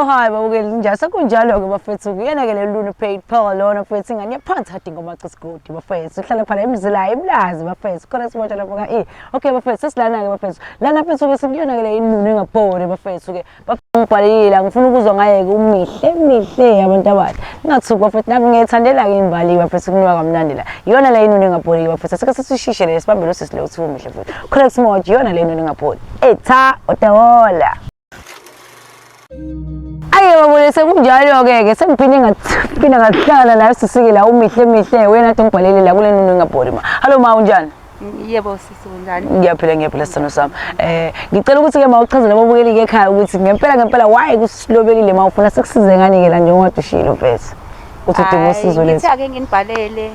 Hello, hi, babukeli njani sekunjalo ke bafethu kuyena ke leluna paid power lona bafethu ingane yaphansi hadinga amaqhisigodi bafethu uhlala phana emzila iblazi bafethu khona simotsha lapho ka okay bafethu sesilana ke bafethu lana bafethu ke sikuyona ke le inunu engabhori bafethu ke bafubhalile ngifuna ukuzwa ngaye ke umihle abantu abathi ngathuka bafethu nami ngiyethandela ke imbali bafethu kunuka kamnandi la iyona le inunu engabhori bafethu sike sishishe le sibambele sisile uthi umihle bafethu khona simotsha iyona le inunu engabhori cha otawola aye babone sekunjalo ke sengiphinde ngahlala la sisike la umihle wena athi ngibhalele la kule nunu ngabhori ma hallo ma unjani yebo sisi unjani ngiyaphila sithando sami ngicela ukuthi ke mawuchazele ababukeli ke ekhaya ukuthi ngempela why kusilobelile mawufuna sikusize ngani ke la njengodushilo mfethu uthi udinga usizo lethu ngithi ake nginibhalele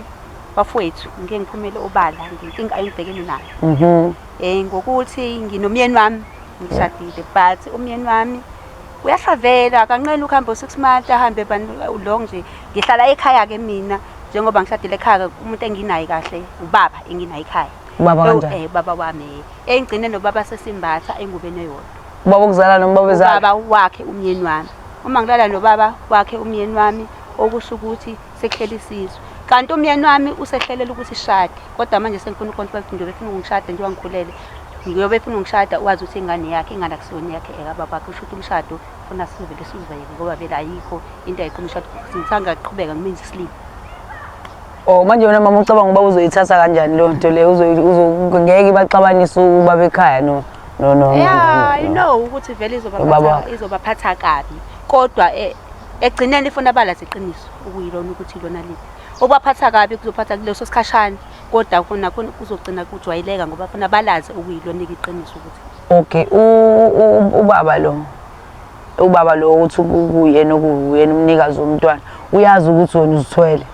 bafowethu ngeke ngiphumele obala nginkinga ayibhekene nayo ngokuthi nginomyeni wami ngishadile but umyeni wami uyashavela akanqeni ukuhamba 6 months ahambe long nje ngihlala ekhaya ke mina njengoba ngishadile ekhaya umuntu enginayi kahle ubaba enginayi ekhaya baba kanjani baba wami engcine nobaba sesimbatha engubeni eyodwa ubaba ukuzala noma baba ezala baba wakhe umyeni wami uma ngilala nobaba wakhe umyeni wami okusho ukuthi sekuhlela isizwe kanti umyeni wami usehlelela ukuthi shade kodwa manje sengifuna ucontract nje befuna ngishade njengoba ngikhulele ngiyobe ufuna ngishada wazi ukuthi ingane yakhe ingane kusiyona yakhe baba kusho ukuthi umshado ufuna sivele sizivele ngoba vele ayikho into ayiqhumshado singithanga aqhubeka ngimenze isilimo manje wena mama ucabanga uba uzoyithatha kanjani lo nto le ngeke baxabanisa ubaba ekhaya no yeah I know ukuthi vele izobaphatha kabi kodwa egcineni ifuna balazi iqiniso ukuyilona ukuthi ilona lithi obaphatha kabi kuzophatha kuleso sikhashana kodwa khona kuzogcina kujwayeleka ngoba funa balazi ukuyilona iqiniso ukuthi okay ubaba lo uthi kuyena umnikazi womntwana uyazi ukuthi wena uzithwele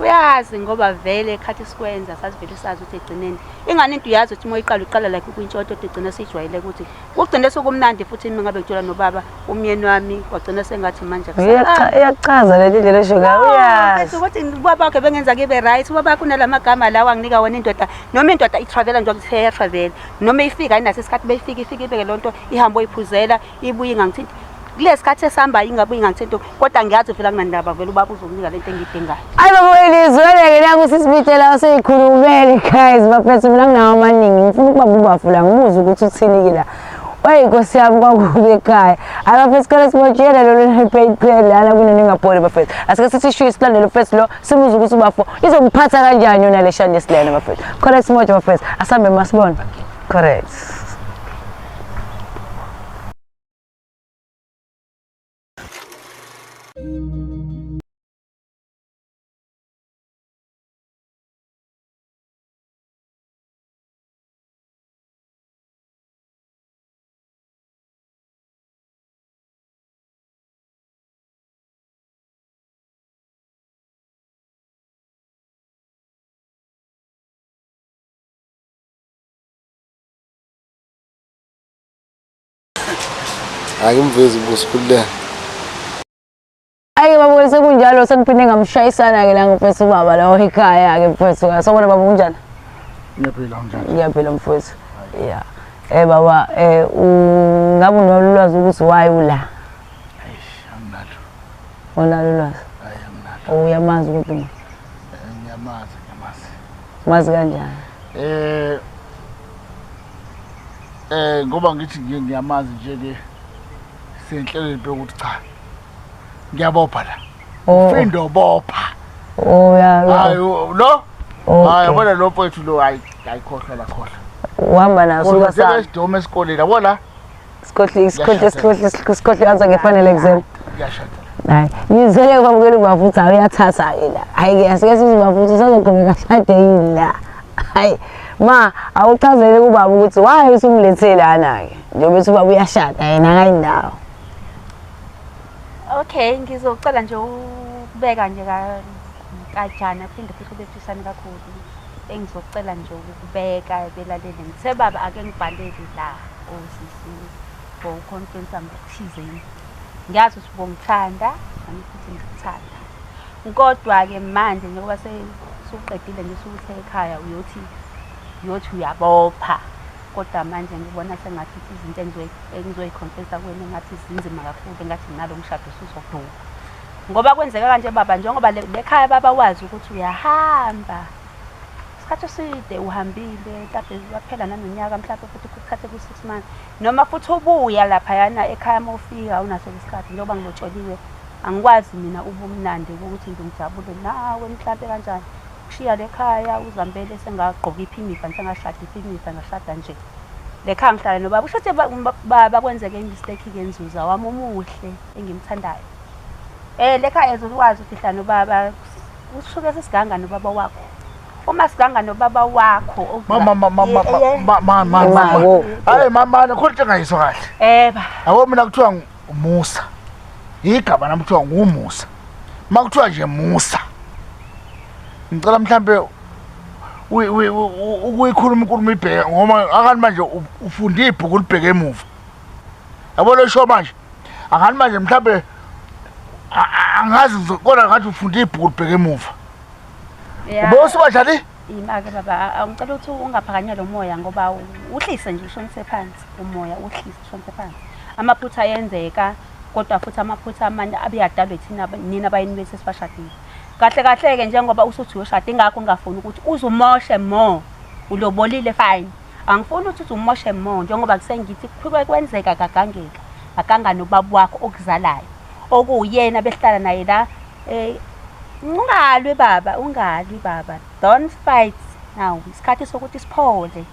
uyazi ngoba vele ekhathi sikwenza sasivele sazi ukuthi egcineni ingane into uyazi ukuthi moyiqala like kwintshoto egcina sijwayele ukuthi ugcine sokumnandi futhi mina ngabe ngithola nobaba umyeni wami wagcina sengathi manje iyachaza le ndlela esho ngayo uyazi ukuthi ubaba wakhe bengenza kibe right ubaba wakhe unalamagama lawa nginika wona indoda noma indoda itravel nje ukuthi travel noma ifika ayinaso isikhathi beyifika ibeke lonto ihambo iphuzela ibuye ngangithinta kulesikhathi esihamba ingabuyi ngangithinto kodwa ngiyazi vela kunandaba vele ubaba uzokunika lento engidingayo ayi babuyelizwele ke naku sisibitela seyikhulumele guys bafethu mina nginawo amaningi ngifuna ukuba ubafula ngibuza ukuthi uthini la Nkosi yami kwakubi ekhaya abafethu kale sibotshela lo paid lana kunini ngabholi bafethu asike sithi shuyi silandele bafethu lo simuza ukuthi ubafo izomphatha kanjani yona le shande silena bafethu correct simoja bafethu asambe masibona correct Akimvezi ubusikhululeka ayi baba sekunjalo sengiphinde ngamshayisana ke la ngofethu baba la ekhaya ke mfethu sobona baba unjani ngiyaphila unjani ngiyaphila mfethu yeah baba ngabe unolwazi ukuthi why ula anginalo unalwazi hayi anginalo uyamazi ukuthi ngiyamazi mazi kanjani ngoba ngithi ngiyamazi nje ke senhlelweni ukuthi cha ngiyabopha la ufindo bopha ya lo hayi bona lo mfowethu lo ayikhohlwa la khohlwa uhamba naso ukasa sidome esikoleni yabona isikhohle anza ngefanele exam yashada hayi ngizele kwamukela ubavutha uyathatha la hayi ke asike sizibavutha sazoqhubeka shade yila hayi ma awuchazele ubaba ukuthi why usumlethele lana ke njengoba uthi ubaba uyashada yena akayindawo okay ngizocela nje ukubeka nje kanjani phinde futhi befisana kakhulu engizocela nje ukubeka belalele ngithe baba ake ngibhalele la osisi for conference angithizeni ngiyazi ukuthi bongithanda nami futhi ngikuthanda kodwa ke manje njengoba suqedile nje ukuthi ekhaya uyothi uyabopha kodwa manje ngibona sengathi izinto engizoyikhonfesa kuwena engathi zinzima kakhulu engathi nalo mshado usuzoduka ngoba kwenzeka kanje baba njengoba lekhaya baba wazi ukuthi uyahamba isikhathi eside uhambile mhlawumbe waphela nanonyaka mhlawumbe futhi kuthathe ku6 months noma futhi ubuya lapha yana ekhaya mawufika unaso isikhathi njengoba ngilotsholiwe angikwazi mina ubumnandi ukuthi ngijabule nawe mhlawumbe kanjani kushiya lekhaya uzambele sengagqoka iphimifa sengashada iphimifa ngashada nje lekhaya ngihlala nobaba usho ukuthi baba kwenzeke imistake ke nzuza wami umuhle engimthandayo lekhaya ezokwazi ukuthi hlala nobaba ushuke sesiganga nobaba wakho uma siganga nobaba wakho hayi mama khona ngayizwa kahle yabo mina kuthiwa umusa igaba nami kuthiwa ngumusa makuthiwa nje musa ngicela mhlambe ukuyikhuluma inkulumo ibheke ngoba akani manje ufunda ibhuku libheke emuva yabo lo show manje akani manje mhlambe angazi kodwa ngathi ufunda ibhuku libheke emuva ubosu bajali imake baba angicela ukuthi ungaphakanyela umoya ngoba uhlise nje ushonise phansi umoya uhlise ushonise phansi amaphutha ayenzeka kodwa futhi amaphutha amanye abiyadalwe thina nina abayini bese sibashadile kahle kahle ke njengoba usuthi uyoshada ingakho ngafuna ukuthi uzumoshe mo ulobolile fine angifuni ukuthi uzumoshe mo njengoba kusengithi kwenzeka kagangeka aganga nobaba wakho okuzalayo okuyena behlala naye la ungalwi baba don't fight now isikhathi sokuthi siphole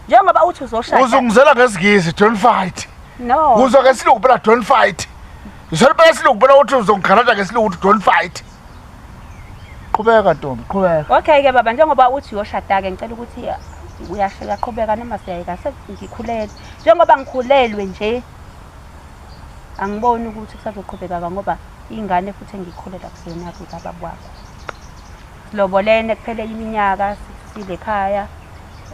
njengoba uthi uzoshada uzungizela ngesigisi don't fight no uzwa ke silungu phela don't fight isolibeka silungu phela uthi uzongikhalata ke silungu uthi don't fight qhubeka ntombi qhubeka okay ke baba njengoba uthi uyoshada ke ngicela ukuthi uyashaka qhubeka noma siyayika sengikhulele njengoba ngikhulelwe nje angiboni ukuthi kusazoqhubeka ngoba ingane futhi engikhulela kusena kubaba wakho silobolene kuphele iminyaka sile ekhaya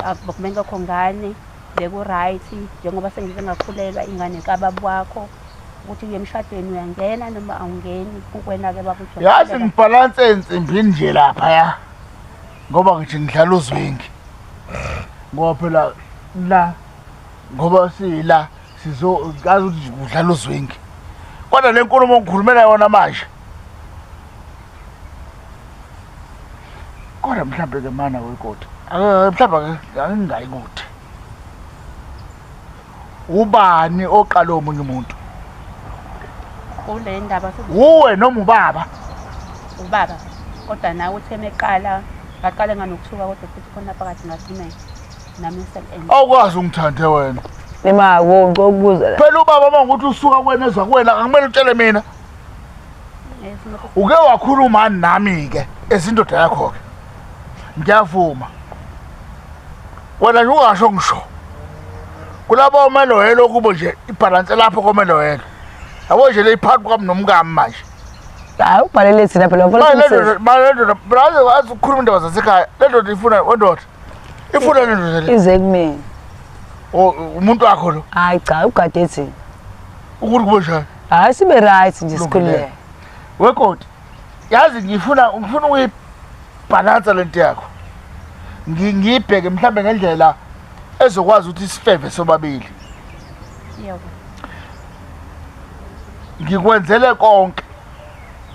akubenga khongane beku right njengoba sengize ngakhulelwa ingane kababa wakho ukuthi uye emshadweni uyangena noma awungeni kukwena ke baba uthi yazi ngibalance ensimbini nje lapha ya ngoba ngithi ngidlala uzwingi ngoba phela la ngoba sila sizokazi ukuthi udlala uzwingi kodwa lenkulumo ngikhulumela yona manje kodwa mhlambe ke mana wekoti mhlawumbe ke angingayikuthi ubani oqala omunye umuntu kule ndaba uwe noma ubaba kodwa nawe utheme eqala ngaqale nganokuthuka kodwa futhi khona phakathi ngathina nami selend awukwazi ungithande wena Lima ngokubuza phela ubaba mangukuthi usuka kwena ezwa kwena angimele utshele mina uke wakhuluma nami ke ezindoda yakho ke ngiyavuma wena nje ungasho ngisho kulabo omeloyelo kubo nje ibalance lapho komeloyelo yabo nje leyiphakathi kwami nomkami manje hayi ubhalele thina phela manje brother wazi ukukhuluma indaba zasekhaya lendoda ifuna wendoda ifuna lendoda le ize kumina umuntu wakho lo hayi cha ugade thina ukuthi kubonjani hayi sibe right nje sikhulule wekoti yazi ngifuna ukuyibalance lento yakho ngiyibheke mhlambe ngendlela ezokwazi ukuthi isifeve sobabili yebo ngikwenzele konke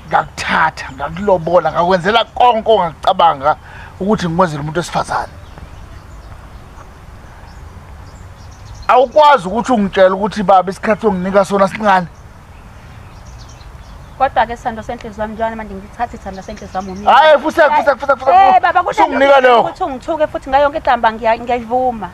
ngakuthatha ngakulobola ngakwenzela konke ongakucabanga ukuthi ngikwenzele umuntu esifazane awukwazi ukuthi ungitshela ukuthi baba isikhathi onginika sona sincane kodwa ke sando senhliziyo wami njalo manje ngithatha ithanda senhliziyo wami umini hayi futhi baba kusho unginika leyo ukuthi ngithuke futhi ngayo yonke ihlamba ngiyayivuma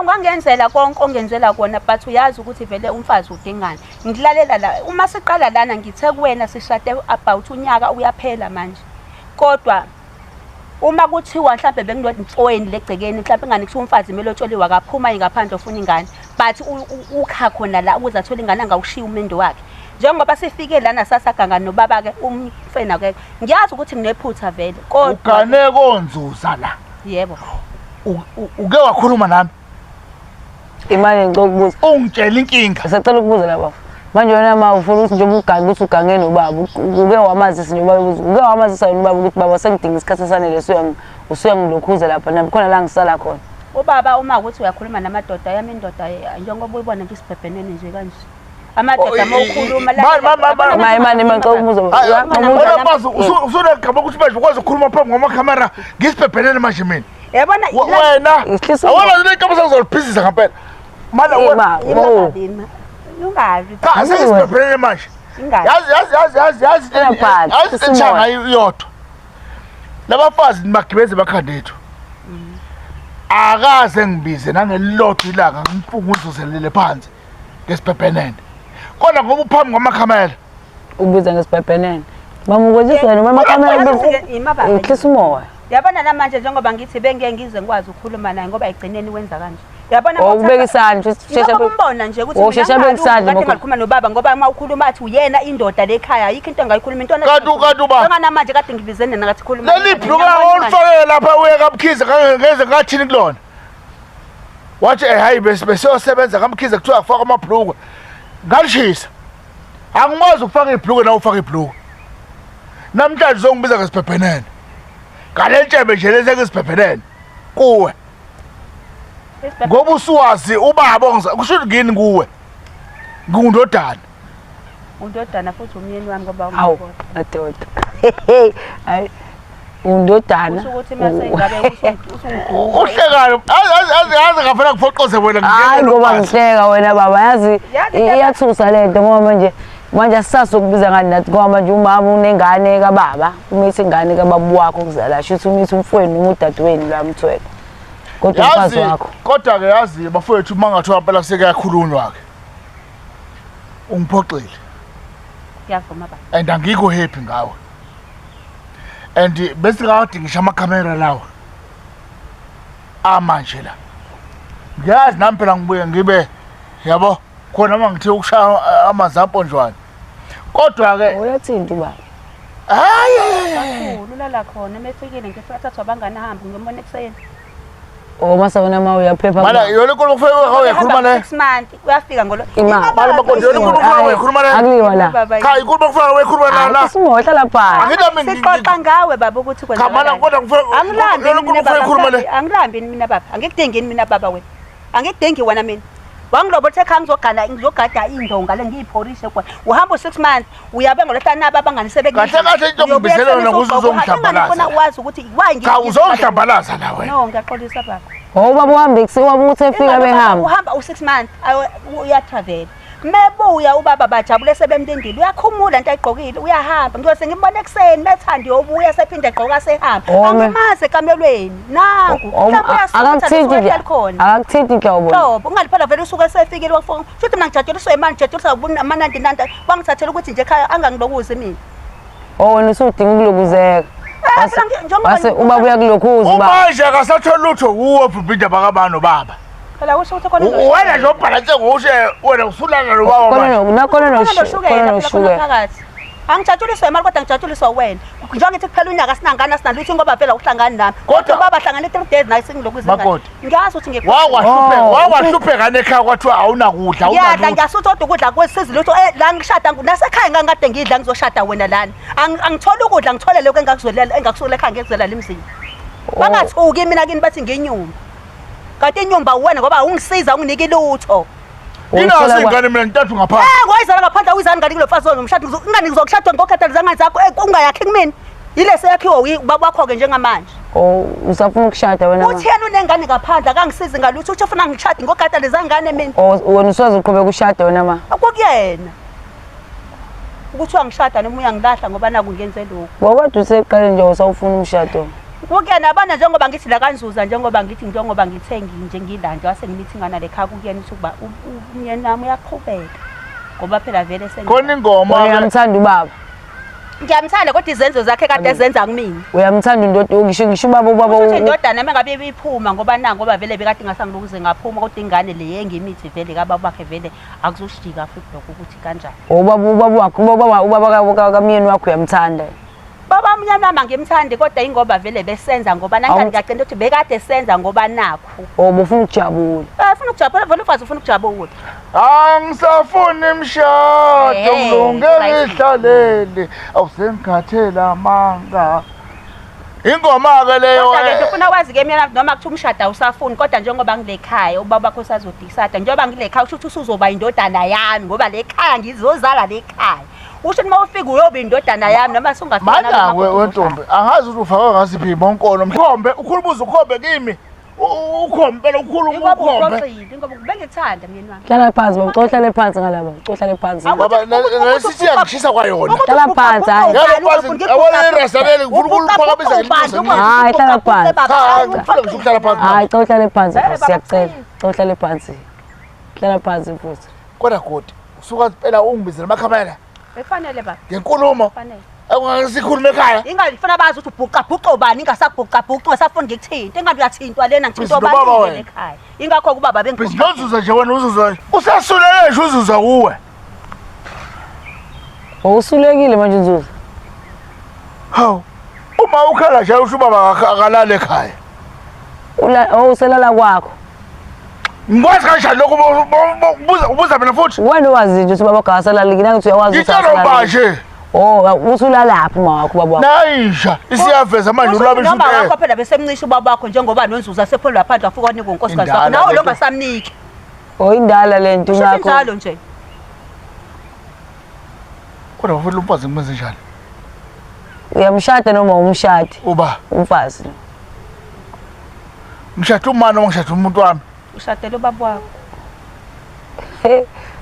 ungangenzela konke ongenzela kona but uyazi ukuthi vele umfazi udingani ngilalela la uma siqala lana ngithe kuwena sishade about unyaka uyaphela manje kodwa uma kuthiwa mhlawumbe benginomfowenu legcekeni mhlawumbe ingane kusho umfazi melotsholiwe akaphuma ingaphandle ofuna ingane but ukha khona la ukuze athole ingane angawushiya umendo wakhe njengoba sifike lana sasaganga nobaba ke umfena ke ngiyazi ukuthi nginephutha vele kodwa ugane konzuza la yebo uke wakhuluma nami imali ngikubuza ungitshela inkinga ngisacela ukubuza lapha manje wena ma ufuna ukuthi nje ugange ukuthi ugange nobaba uke wamazisa nje ubaba ukuthi uke wamazisa nobaba ukuthi baba sengidinga isikhathi sanele usuyangilokhuza lapha nami khona la ngisala khona ubaba uma ukuthi uyakhuluma namadoda yami indoda njengoba uyibona nje isibhebhenene nje kanje amadoda mawukhuluma manje macokumuzo usunegama ukuthi manje ukwazi ukukhuluma phambi kwamakhamera ngisibhebhenene manje mina yabona wena awona zinto sakuzoliphizisa ngempela mana wena ungazi asesibhebhenene manje yazi enchanga iyodwa labafazi nimagibeze bakhandethu akaze ngibize nangelilodwa ilanga ngimpunguzuzelele phansi ngesibhebhenene kodwa ngoba uphambi kwamakhamera ubiza ngesibhebhenene bamukoziswa noma amakhamera ikhisa umoya yabona namanje njengoba ngithi bengeke ngize ngikwazi ukukhuluma naye ngoba egcineni wenza kanje yabona ubeka isandla umbona nje ukuthi ngikhuluma nobaba ngoba uma ukhuluma athi uyena indoda lekhaya ayikho into engayikhuluma into kanti uba namanje kade ngibizene nakathi khuluma lelibhluka olifake lapha uye kaMkhize ngeze ngathini kulona wathi hayi besiyosebenza kaMkhize kuthiwa akufaka amabhluka ngalishisa angikwazi ukufaka ibhluka na ufaka ibhluka namhlanje zongibiza ngesibhebhenene ngale ntshebe nje lesesibhebhenene kuwe ngoba usuwazi ubaba kusho ngini kuwe ngundodana undodana futhi umyeni wami ngoba hawu madoda hayi undodana ukuthi mase ngabe uhlekana azi ngafuna kufoqoze wena hayi ngoba ngihleka wena baba yazi iyathusa lento ngoba manje asasa ukubiza ngani nathi ngoba manje umama unengane kababa umithi ingane kababa wakho kuzala shuthi umithi umfweni umudadewenu la mthwele kodwa umfazi wakho kodwa ke yazi bafowethu mangathiwa phela sekuyakhulunywa ke ungiphoxile yavuma baba and angikho happy ngawe and bese ngawadi ngisho amakhamera lawo amanje la ngiyazi nami phela ngibuye ngibe yabo khona mangithe ukushaya amazampo njwani kodwa ke uyathinta ubaba hayi ulala khona mefikile ngifathathwa bangana hamba ngiyobona ekuseni masawona ma uyaphepha mala yona inkulumo kufike uyakhuluma naye 6 months uyafika ngolo imali bakonde yona inkulumo kufike uyakhuluma naye akuliwa la cha inkulumo kufike uyakhuluma la simohla lapha angidami siqoqa ngawe baba ukuthi kwenza kamala kodwa kufike yona inkulumo kufike ukhuluma naye angilambi mina baba angikudengeni mina baba wena angikudengi wena mina wangilobothe khanga ngizogada indonga le ngiyiphorishe kwa uhamba 6 months uyabe ngoletha naba abanganisebe kahle kahle into ngibizela nokuzozongidabalaza ngifuna ukwazi ukuthi why cha uzongidabalaza la wena no ngiyaxolisa baba baba uhambe kusiwa ukuthi efika behamba uhamba u6 months uya travel mebuya ubaba bajabule sebemndendile uyakhumula into ayigqokile uyahamba ngiyose ngimbone ekseni bethandi yobuya sephinde egqoka sehamba angimaze kamelweni nangu akakuthinti nhlobo hlobo ungaliphela vele usuke sefikile wakufona futhi mina ngijatsheliswa imali ngijatsheliswa amanandi nanda wangithathela ukuthi nje ekhaya angangilokuzi mina wena usudinga ukulokuzeka base ubaba uyakulokhuza ubaba manje akasathola lutho uwe bhibhida bakabani baba phela usho ukuthi khona wena nje ubhalanse ngushe wena usulana nobaba manje nakhona noshukela phakathi angijatsheliswa imali kodwa ngijatsheliswa wena njengoba ngithi kuphela unyaka sinangana sinalutho ngoba phela uhlangani nami kodwa baba hlangana 3 days naye singilokuzingani ngiyazi ukuthi wakwahlupheka nekhaya kwathiwa awunakudla yadla ngiyasuthi kodwa ukudla kwesizi lutho la ngishada nasekhaya ngangade ngidla ngizoshada wena lana angithola ukudla ngithole lokho engakusulela ekhaya ngekuzela lemzini bangathuki mina kini bathi ngenyumba kanti inyumba wena ngoba ungisiza unginike lutho inazi ingane mina ntathu ngaphandle ngoyizala ngaphandle uyizana ngani kulofazi nomshado ingane ngizokushada ngokhathalisa ngani zakho ungayakhi kumina yile seyakhiwa ubaba wakho ke njengamanje usafuna ukushada wena uthi yena unengane ngaphandle akangisizi ngalutho uthi ufuna ngishade ngokhathalisa ngane mina wena usazi uqhubeka ushada wena ma akukuyena ukuthi angishada noma uyangilahla ngoba naku ngenze lokho ngoba useqale nje usawufuna umshado kuyena abana njengoba ngithi la kanzuza njengoba ngithengi nje ngilanje wase ngimithingana lekhaya kuyena uthi kuba umyeni nami uyaqhubeka ngoba phela vele khona ingoma uyamthanda ubaba ngiyamthanda kodwa izenzo zakhe kade ezenza kumina uyamthanda indoda ngisho ubaba uthi indodana mengabe ibiphuma ngoba vele bekade ngasangilokuze ngaphuma kodwa ingane le yengimithi vele kababa bakhe vele akuzoshika futhi lokho ukuthi kanjani ubaba kamyeni wakho uyamthanda baba mnyama nami ngimthandi kodwa ingoba vele besenza ngoba nanjani ngiyacela ukuthi bekade senza ngoba nakho ubufuna ukujabula ufuna ukujabula vele ufazi ufuna ukujabula angisafuni imshado mlunge ngihlalele awusengikhathela amanga ingoma-ke leyo Kodwa-ke ngifuna kwazi-ke mina noma kuthiwa umshado awusafuni kodwa njengoba ngile-khaya ubaba bakho usazodisada njengoba ngile-khaya usho ukuthi usuzoba indodana yami ngoba le-khaya ngizozala le-khaya usho ukuthi uma ufika uyoba indodana yami noma mana wentombi angazi ukuthi ufake ngasiphi imonkono mkhombe ukhulubuza ukhombe kimi ukhombe phela ukhuluma ukhombe ngoba bengithanda myeni wami hlala phansi baba uhlale phansi ngalabo uhlale phansi ngoba nesithi yangishisa kwayona hlala phansi hayi awona irasalele ngifuna ukuliphakamisa hayi hlala phansi ngifuna ngisho ukuhlala phansi hayi xa uhlale phansi siyacela xa uhlale phansi hlala phansi mfuthu kodwa godi usuka phela ungibizela amakhamera efanele baba ngenkulumo fanele Angisikhuluma ekhaya. Ingafuna bazi ukuthi ubhuqa ubani ingasabhuqa ungasafuni ngikuthinte engabe uyathintwa lena ngithinta obani ekhaya. Ingakho kubaba bengikho. Uzuza nje wena uzuza. Usasulele nje uzuza kuwe. Usulekile manje uzuza. Hawu. Uma ukhala nje usho ubaba akalala ekhaya. Uselala kwakho. Ngikwazi kanjani lokho ubuza mina futhi? Wena wazi nje ukuthi baba akasalala ngina ngithi uyawazi ukuthi asalala. Ngitshela nje. Oh, usulala lapha uma wakho baba. Nayisha, isiyaveza manje ulwabe isho. Noma wakho phela besemncisha ubaba wakho njengoba noNzuza sephola lapha afika kwanika unkosikazi wakho. Nawe lo ngasamniki. Oh, indala lento ngakho. Njalo nje. Kodwa futhi umfazi ngimenze njani? Uyamshada noma umshadi? Uba umfazi. Ngishada umama noma ngishada umuntu wami? Ushadela ubaba wakho.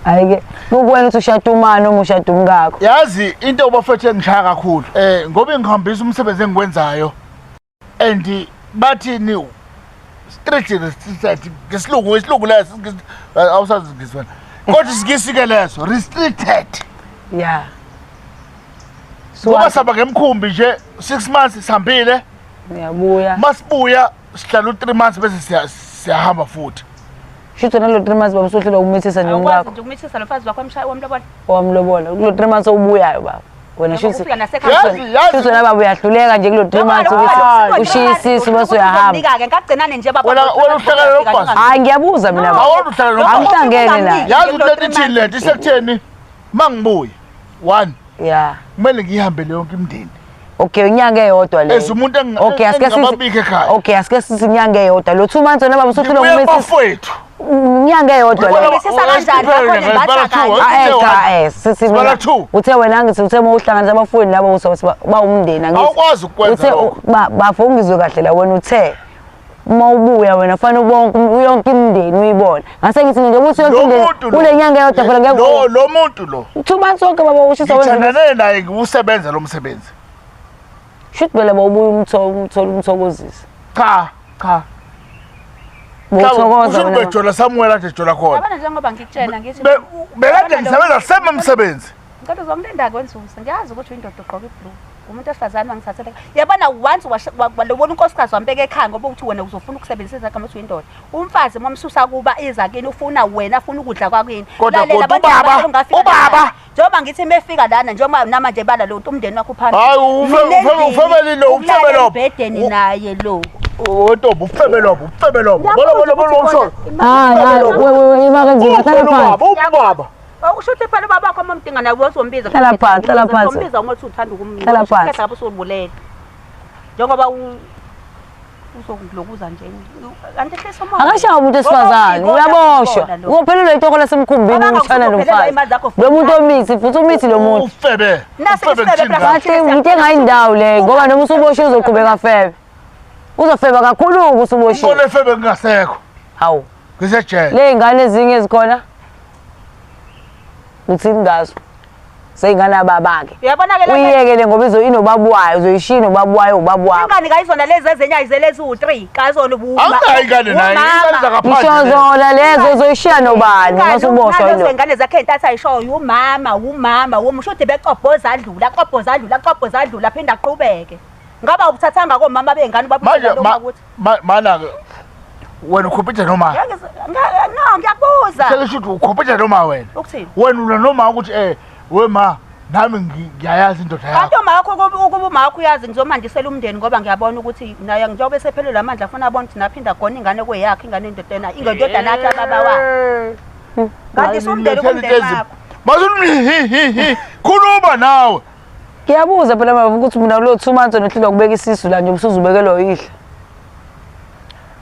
Ayike kukwena ukuthi ushada umama noma ushada umngakho. Yazi into obafethe ngishaya kakhulu. Ngoba ngihambisa umsebenzi engikwenzayo. And bathini ngesilungu leso awusazi ngisona. Kodwa sikisike leso restricted. Yeah. Ngoba saba ngemkhumbi nje 6 months sihambile. Uyabuya. Masibuya sihlala 3 months bese siyahamba futhi. Shitho nalo 3 months baba usohlela umithisa nomngakho. Awukwazi nje umithisa lofazi wakho wamlobola. Wamlobola. Kulo 3 months obuyayo baba. Wena shitho. Shitho la baba uyahluleka nje kulo 3 months ukuthi ushiyisisi bese uyahamba. Nika-ke ngagcinane nje baba. Wena uhlala lomfazi. Hayi ngiyabuza mina baba. Awona uhlala lomfazi. Angihlangene la. Yazi ukuthi lethini lento isekutheni mangibuye. 1. Yeah. Kumele ngihambele yonke imndeni. Okay, inyanga eyodwa le. Umuntu okay, engababika ekhaya. Okay, asike sithi inyanga eyodwa. Lo 2 months wena baba usohlela umithisa. Inyanga eyodwa le. Besisa kanjani lapho nembatha kanje. Sithi uthe wena ngithi uthe mawuhlanganisa abafuni labo usothi bawumndeni angithi. Awukwazi ukwenza lokho. Bafungizwe kahle la wena uthe uma ubuya wena fanele bonke yonke imndeni uyibona. Ngase ngithi njengoba yonke imndeni kule nyanga eyodwa phela ngeke lo muntu lo. 2 months sonke baba ushisa wena. Ngithandane naye ngiusebenza lo msebenzi. Shoot phela bawubuya umthokozisa. Cha. Uthokoza wena. Ubejola Samuel ade jola khona. Yabona njengoba ngikutshela ngithi bekade ngisebenza sema umsebenzi. Ngikade uzongilenda kwenzuza. Ngiyazi ukuthi uyindoda ogqoka iblue. Umuntu esifazane wangithathela. Yabona once walobona unkosikazi wambeka ekhaya ngoba ukuthi wena uzofuna ukusebenzisa zakhe ukuthi uyindoda. Umfazi momsusa kuba eza kini ufuna wena afuna ukudla kwakini. Ubaba. Njengoba ngithi mefika lana njengoba namanje bala lo umndeni wakho phana. Hayi ufebeli lo ufebelo. Ubhedeni naye lo. Ntombi ufebelo. Bona usho. Hayi wewe imakenzi hlala phansi. Ubaba. Ushuthi phela baba wakho momdinga nawe uzombiza. Hlala phansi. Umbiza uma uthi uthanda ukumnika. Hlala phansi. Lapho usobulela. Njengoba uzokudlokuza nje. Kanti hle somoya. Akashaya umuntu esifazane uyaboshwa. Ukuphelelwa itoko lasemkhumbini umshana nomfazi. Lo muntu omithi futhi umithi lo muntu. Ufebe. Bathi ngithenga indawo le ngoba noma usuboshwe uzoqhubeka febe. Uzofeba kakhulu usuboshiwe. Ubone febe kungasekho. Hawu. Ngisejele. Le ingane ezinye ezikhona. Uthini ngazo? Seyingane ababake. Uyabona ke uyiyekele ngoba inobabwayo uzoyishina ubabwayo ubabwayo. Ingane kayizona lezi ezenyayo zelezi u3 kazona ubuma. Angayingane naye ingane zakaphandle. Ishozona lezo uzoyishina nobani masuboshwa yilo. Ingane zakhe intatha ayishoyo umama womshuthi beqobhoza adlula phinda aqhubeke. Ngaba ubuthathanga komama bengane babuza lokho ukuthi. Mana ke wena ukhompyutha noma? No ngiyakubuza. Sekusho ukuthi ukhompyutha noma wena? Ukuthini? Wena una noma ukuthi wema nami ngiyayazi indoda yakho. Kanti uma yakho ukuba uma yakho uyazi ngizomandisela umndeni ngoba ngiyabona ukuthi naye njengoba esephelele amandla afuna abona ukuthi naphinda khona ingane kweyakhe ingane indodana ingedodana yakhe baba wakhe. Kanti somndeni kumndeni wakho. Khuluma nawe. Ngiyabuza phela mama ukuthi mina lo 2 months onohlelo kubeka isisu la nje usuzubekelwa yihla.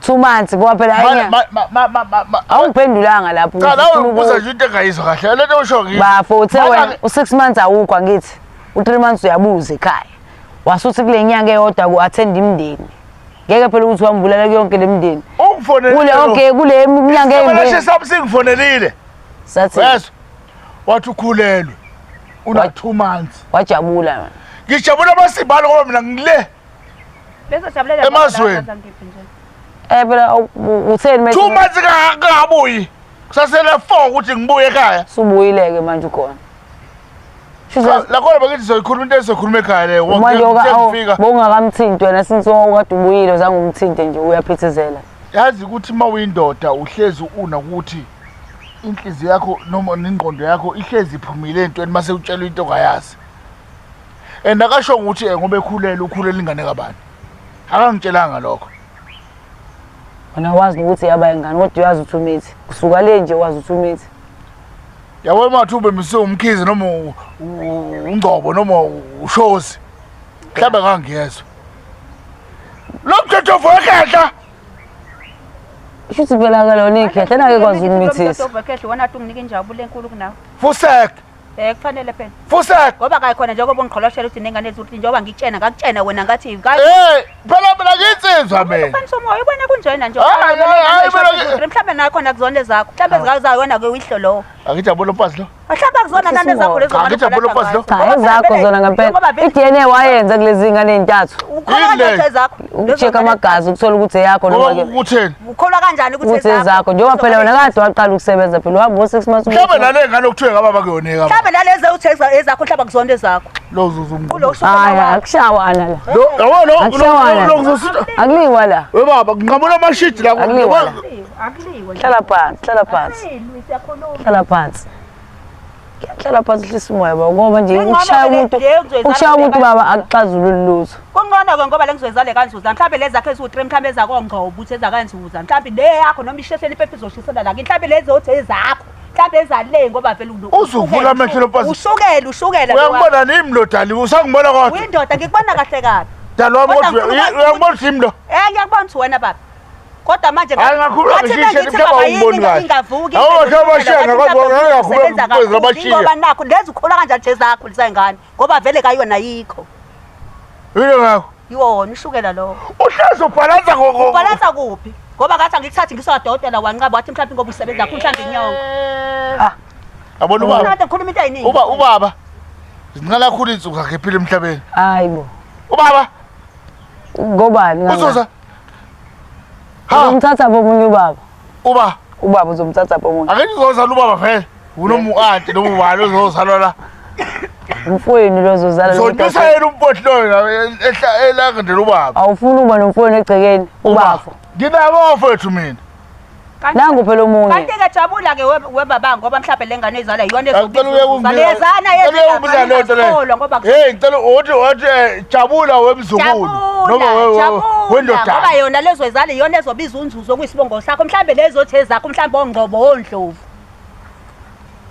2 months ngoba phela anya. Awungiphendulanga lapho. Cha la ubuza nje into engayizwa kahle. Lento usho ngini. Bafo uthe wena u6 months awukho ngithi. U3 months uyabuza ekhaya. Wasuthi kule nyanga eyodwa ku-attend imndeni. Ngeke phela ukuthi wamvulela yonke lemndeni. Ungifonelile. Kule okay kule minyanga Mina eyindeni. sesami singifonelile. Sathi Yes. Wathi ukhulelwe. Una 2 months. wajabula mina. Ngijabula masibalo ngoba mina ngile. Bese jabulela Emazweni. Phela utheni manje? 2 months kangabuyi. Kusasele 4 ukuthi ngibuye ekhaya. Subuyileke manje ukhona. La khona bakithi soyikhuluma into esokhuluma ekhaya le. Manje Ngifika. bongakamthinti wena since okade ubuyile uzange umthinte nje uyaphithizela. Yazi ukuthi mawuyindoda uhlezi una ukuthi inhliziyo yakho noma ningqondo yakho ihlezi iphumile entweni mase utshelwa into ongayazi. Akasho ukuthi ngoba ukhulela ingane kabani. Akangitshelanga lokho. Wena wazi ukuthi yaba ingane kodwa uyazi ukuthi umithi. Kusuka le nje wazi ukuthi umithi. Yabo mathube mise umkhizi noma ungcobo noma ushozi. Mhlawumbe ngangiyezwa. Lo mthetho vokehla. Shuthi phela ke lona ikhethe nake kwazi ukumithisa. Ubekhehle wona athi unginike injabulo enkulu kunawe. Fusek. Kufanele phela. Fusek. Ngoba kayikhona njengoba ungiqholoshela ukuthi nengane ezuthi njengoba ngikutshena ngakutshena wena ngathi Phela ngitsizwa mina. Mfana umoya ubona kunjena nje. Hayi mina mhlawumbe nayo khona kuzona zakho. Mhlawumbe zikazayo wena ke uyihlo lo. Angijabula umpazi lo. Mhlawumbe kuzona nani zakho lezo ngane. Angijabula umpazi lo. Cha ezakho zona ngempela. iDNA wayenza kulezi ngane ezintathu. Ukholwa kanjani zakho? Ucheck amagazi ukuthola ukuthi eyakho noma ke. Ukutheni? Ukholwa kanjani ukuthi ezakho njengoba phela wena kade waqala ukusebenza phela uhamba 6 months. Mhlawumbe nale ngane okuthiwe ngababa kuyoneka. Mhlawumbe nalezi utheza ezakho mhlawumbe kuzona ezakho. Lo zuzumqo. Hayi akushawana la. Lo yabona lo kuzositha. Akuliwa la. We baba nginqamula amashidi la. Akuliwa. Akuliwe. Hlala phansi, hlala phansi. Hlala phansi. Hlala phansi hlisa umoya baba ngoba nje ukushaya umuntu baba akuxazululi lutho. Kungcono ke ngoba lengizoyizale kanzuza mhlawumbe lezi zakhe eziwu3 mhlawumbe ezakongqo ubuthi ezakanzuza mhlawumbe le yakho noma ishesheni iphepha izoshisela la mhlawumbe lezi othi ezakho mhlawumbe ezale ngoba vele uzuvula amehlo lompazi. Ushukela uyangibona nimi lodali usangibona kodwa uyindoda ngikubona kahle kabi dali wami kodwa uyangibona kimi lo ngiyakubona ukuthi wena baba kodwa manje ngakhuluma ngisho mhlawumbe awungiboni kahle ingavuki awushabashenga kodwa ngakhuluma abashiya ngoba nakho lezi ukhola kanjani nje zakho lisayingane ngoba vele kayona yikho yini ngakho yona ushukela lo uhlazo ubhalansa ubhalansa kuphi ngoba ngathi angikuthathi ngisodokotela wanqaba wathi mhlawumbe ngoba usebenza kakhulu mhlawumbe inyongo abona ubaba unathi ngikhuluma into eyiningi ubaba zincala kakhulu insuku zakhe ephila emhlabeni Hayibo. ubaba Ngobani ngaba? uzoza Uzomthatha bomunye ubaba. ubaba uzomthatha bomunye. ake uzozala ubaba phela unomu-anti noma ubani uzozalwa la Umfowenu lozozala zodusa yena umpotloyo elangendela ubaba awufuni uba nomfowenu egcekeni ubafo. nginabafowethu mina Nangu phela omunye. kanti ke jabula ke webaba ngoba mhlawumbe lengane ezala yiyona ezobizalezana ngoba ngicela uthi jabula wemzukulu noma wendodana ngoba yona lezo ezala yiyona ezobiza unzuzo kuyisibongo sakho mhlawumbe lezo thi ezakho mhlawumbe ongqobo ondlovu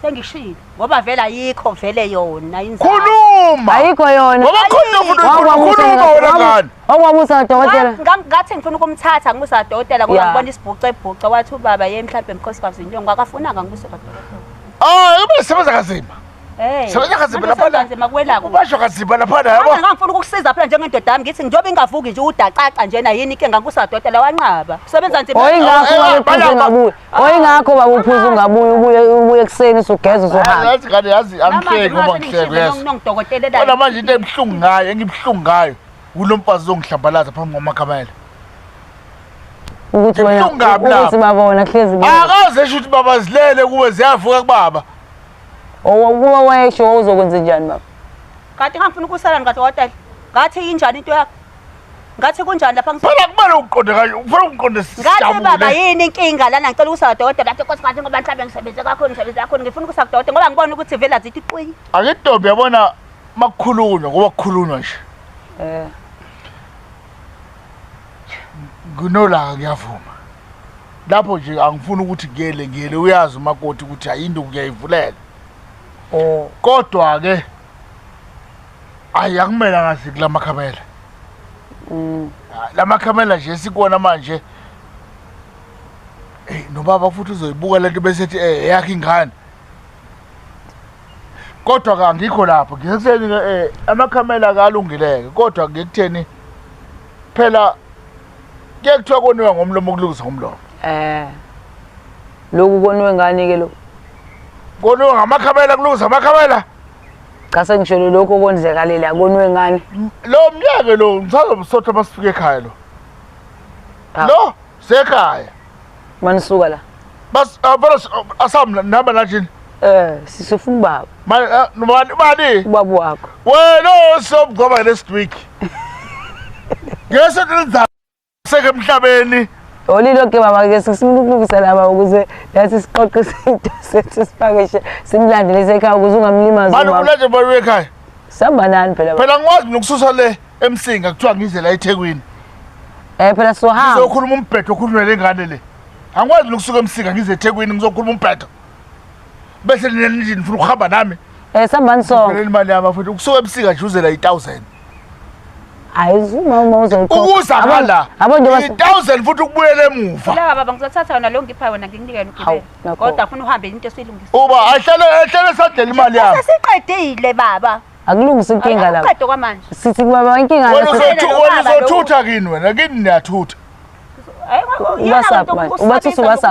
sengishilo ngoba vele ayikho vele yona inzalo khuluma Ayikho yona. ngoba khuluma wena ngani Awuwabusa dokotela. ngathi ngifuna ukumthatha ngimusa dokotela ngoba ngibona isibhuce wathi ubaba ye mhlawumbe mkhosikazi inyongo akafunanga ngibuse kadokotela ubesebenza kanzima sebenza kanzima laphana ubasho kanzima laphana yabo ngangifuna ukukusiza phela njengendoda yami ngithi njengoba ingavuki nje udacaca njena yini inkinga ngusadokotela wanqaba kusebenza nzima Oyingakho babuphuza ungabuye ubuye ekseni usugeza uzohamba. yazi ngane yazi amhleke ngoba ngihleke yes kodwa manje into ebuhlungu ngayo engibuhlungu ngayo kulomfazi ozongihlambalaza phambi kwamakhamela ukuthi wena ukuthi babona hlezi akaze esho ukuthi baba zilele kube ziyavuka kubaba kuba wayesho uzokwenza njani baba kanti ngangifuna ukusala ngikadokotela ngathi injani into yakho ngathi kunjani lapha phela kumele uqonde kanje ufuna uqonde ngathi baba yini inkinga lana ngicela ukusadokotela athi nkosi ngathi ngoba mhlawumbe ngisebenze kakhulu ngifuna ukusadokotela ngoba ngibona ukuthi vele azithi qwi akintombi yabona makukhulunywa ngoba kukhulunywa nje kunolaka ngiyavuma lapho nje angifuni ukuthi ngiyele uyazi umakoti ukuthi ayinto kuyayivulela kodwa ke Hayi akumela ngazi kula makhamela. La makhamela nje sikona manje. Nobaba futhi uzoyibuka lento bese ethi yakhe ingane. Kodwa ka ngikho lapho ngiyekutheni amakhamela akalungileke kodwa ngikutheni phela kuyekuthiwa koniwa ngomlomo kulungisa ngomlomo. Lokhu koniwe ngani ke lo? Koniwa ngamakhamela kulungisa amakhamela. Cha sengisholo lokho konzekalile akoniwe ngani? Lo mnyaka lo ngisazomsotha masifike ekhaya lo. Lo sekhaya. Manisuka la. Bas asamla namba nathini? Sisufuna Mani ubaba wakho. Wena osobgoba next week. Ngese ngiza seke emhlabeni. Olilo ke baba ke sisimlungisa laba ukuze yathi siqoqe izinto sethu sipakishe simlandele ekhaya ukuze ungamlimazi Mani umama. ulanje bali ekhaya. Samba nani phela? Phela ngikwazi nokususa le eMsinga kuthiwa ngize la eThekwini. Phela sohamba. Ngizokhuluma umbhedo okhulumela lengane le. Angikwazi nokusuka eMsinga ngize eThekwini ngizokhuluma umbhedo. Bese nini nifuna ukuhamba nami? Sambani sonke. Phela imali yami futhi ukusuka eMsinga nje uzela 1000. Ayizuma uma uzoyikhokha. Ukuzakala. Abantu 1000 futhi ukubuyela emuva. La baba ngizothatha wona lo ngipha wona ngikunike ukugibela. Kodwa ufuna uhambe into esiyilungisa. Uba ahlele sadlela imali yami. Sesiqedile baba. Akulungisa inkinga lapha. Uqedo kwamanje. Sithi kubaba inkinga Wena uzothutha kini wena kini niyathutha.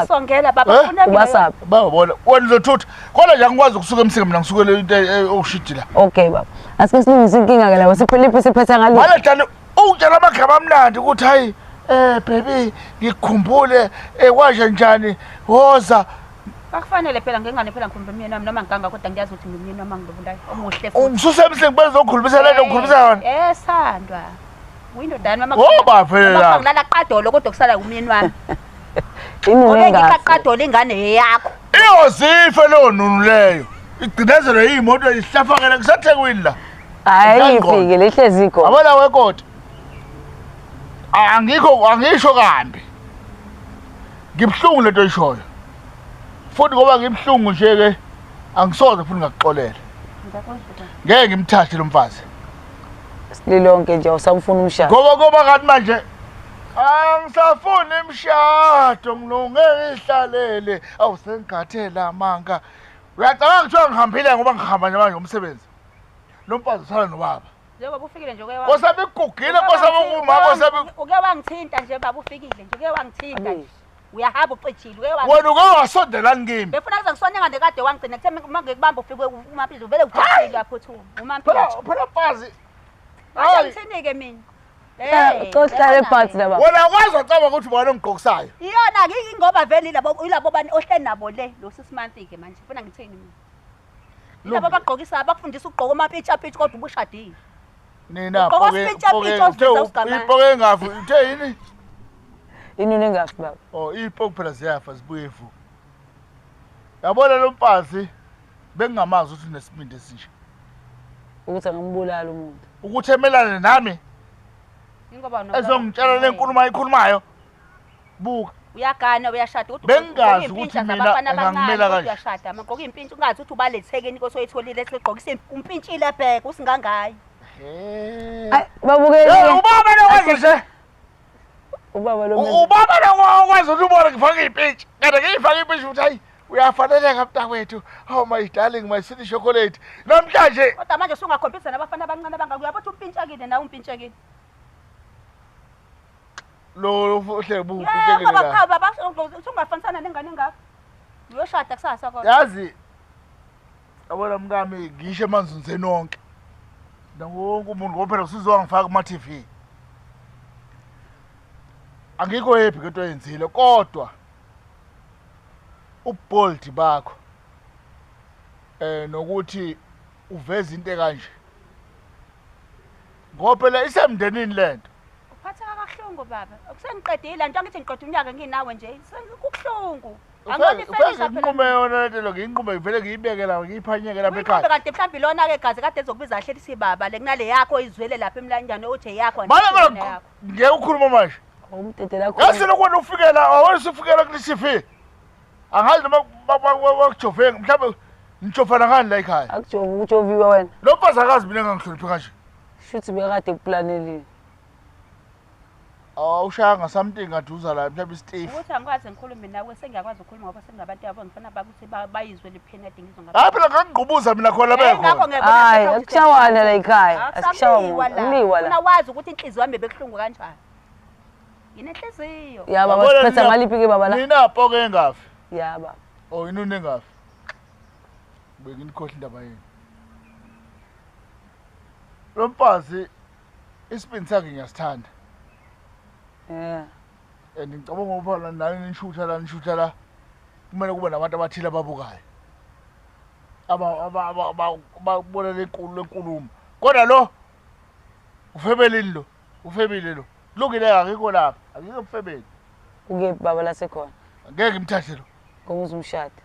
Usongela baba ufuna WhatsApp. Bayabona wena uzothutha. Kodwa nje angikwazi ukusuka eMsinga mina ngisukele into oshidi la. Okay baba. Asike silungise inkinga ke lapha siphiliphi siphetha ngalo. Maledani utshela amagama amnandi ukuthi hayi baby ngikukhumbule kwanje njani woza. Akufanele phela ngengane phela ngikhuluma umyeni wami noma ngiganga kodwa ngiyazi ukuthi ngimyeni wami ngidlulayo omuhle futhi. Umsusa eMsinga bezokhulumisa lento ngikhulumisa yona. Sandwa. Uyindodana mama. Ngoba phela ngilala qadolo kodwa kusala umyeni wami. Inini ngeke qadolo ingane yakho. Iyozife lo nunu leyo. Igcinezelo yimoto isihlafakela kuseThekwini la. Hayi ifike lehlezi ikho. Abona wekoti. Angisho kambi. Ngibhlungu lento oyishoyo. Futhi ngoba ngibhlungu nje ke angisoze futhi ngakuxolela. Ngeke ngimthathe lo mfazi. Sililonke nje usamfuna umshado. Ngoba kanti manje angisafuni imshado ngilunge ihlalele awusengathela amanga. Uyacabanga kuthiwa ngihambile ngoba ngihamba nje manje umsebenzi. Lo mfazi usala nobaba. Njengoba ufikile nje uke Kosabe igugile kosabe uma kosabe uke wangithinta nje baba ufikile nje uke wangithinta. Uyahamba ucithile uke wena uke wasondelani kimi. Befuna kuze ngisonye ngade kade wangigcina kuthe uma ngikubamba ufike uMampilo vele ujahile yaphuthuma uMampilo. Phela mfazi. Hayi ngithenike mina. Uxoxale phansi la baba. Wena akwazi wacaba ukuthi ubona ongigqokisayo. Iyona ke ngoba vele ilabo bani ohleli nabo le lo 6 months ke manje ufuna ngithini mina. Ilabo abagqokisa abafundisa ukugqoka amapitcha kodwa ubushadile. Nina ipoke engafu uthe yini? Inini engafi baba. Ipoke phela ziyafa zibuye evu. Yabona lo mfazi bengingamazi ukuthi unesibindi esinje. Ukuthi angambulala umuntu. Ukuthi emelane nami. Ingoba no. Ezongitshela lenkulumo ayikhulumayo. Buka. Uyagana uyashada kodwa bengazi ukuthi mina ngangimela kanje. Uyashada amagqoka impintshi ungazi ukuthi ubalethekeni kosoyitholile esigqokisa umpintshile ebheke usingangayi. Ay babukele. Ubaba lokwenza nje. Ubaba lo. Ubaba lokwenza ukuthi ubone ngifaka impintshi. Kanti ngiyifaka impintshi ukuthi hayi uyafaneleka mntakwethu. Oh my darling my sweet chocolate. Namhlanje kodwa manje usungakhompisa nabafana abancane abangakuyabathi umpintshakile nawe umpintshakile. Lo uhle buku umpintshakile. Baba baba usungafanisana nengane engaka. Uyoshada kusasa kodwa. Yazi yabona mkami ngisho emanzini nonke. Wonke umuntu ngophela usizongifaka kuma TV. Angikho happy ngento yenzile kodwa ubold bakho nokuthi uveza into kanje. Ngophela isemndenini lento. Uphatheka kahlungu baba. Akusengiqedile nje ngithi ngiqeda unyaka nginawe nje. Sengikuhlungu. Inqume yona lento lo nginqume vele ngiyibeke la ngiyiphanyeke lapha ekhaya. Kanti mhlawumbe lona ke gazi kade ezokubiza ahleli sibaba le kunale yakho izwele lapha emlanjani othi yakho nje. Ngeke ukhuluma manje. Umtetela khona. Yasilo kwena ufikela awona usufikela kulisifi. Angazi noma bakujove mhlawumbe ngijofana ngani la ekhaya. Akujova ukujoviwa wena. Lo mfazi akazi mina ngangihloniphi kanje. Shuthi bekade kuplanelile. Awushanga something ngaduza la mhlawumbe Steve. ukuthi angikwazi ngikhulume nawe sengiyakwazi ukukhuluma ngoba sengabantu abangifana bakuthi bayizwe lipheni adingizwe Hayi phela ngangigqubuza mina khona bekho. Hayi, akushawana la ekhaya. Asikhawa uliwa la. Ufuna wazi ukuthi inhliziyo yami bebuhlungu kanjani. Yinenhliziyo. Ya baba siphetha ngaliphi ke baba la? Nina phoke engafi. Ya baba. Oh inuni engafi. Benginikhohle indaba yini. Lo mfazi isipini sakhe ngiyasithanda. Yeah. And ngicabanga ukuba nayo nishutha la kumele kube nabantu abathile ababukayo babona lenkulumo kodwa lo ufebelini lo ufebile lo kulungile akekho lapha akekho ufebeli Uke baba la sekhona. ngeke ngimthathe lo Ngokuza umshado.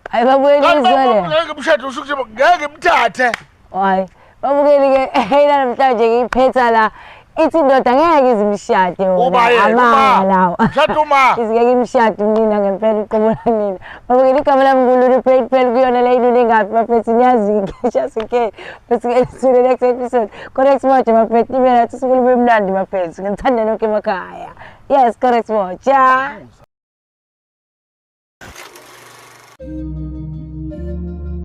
Hayi babuyelizwe le. ngeke ngimshade usho ukuthi ngeke ngimthathe Hayi, babukeli ke yena namhlanje ngiphetha la. Ithi ndoda ngeke izimshade uma mshado uma izike imshado nina ngempela uqobola nina. Babukeli igama lami ngululu phela kuyona la inini ngapi bafethi niyazi ngisha sikhe. Bese ke isule next episode. Correct manje bafethi mina athi sikule bemnandi bafethi. Ngithanda nonke emakhaya. Yes, correct manje.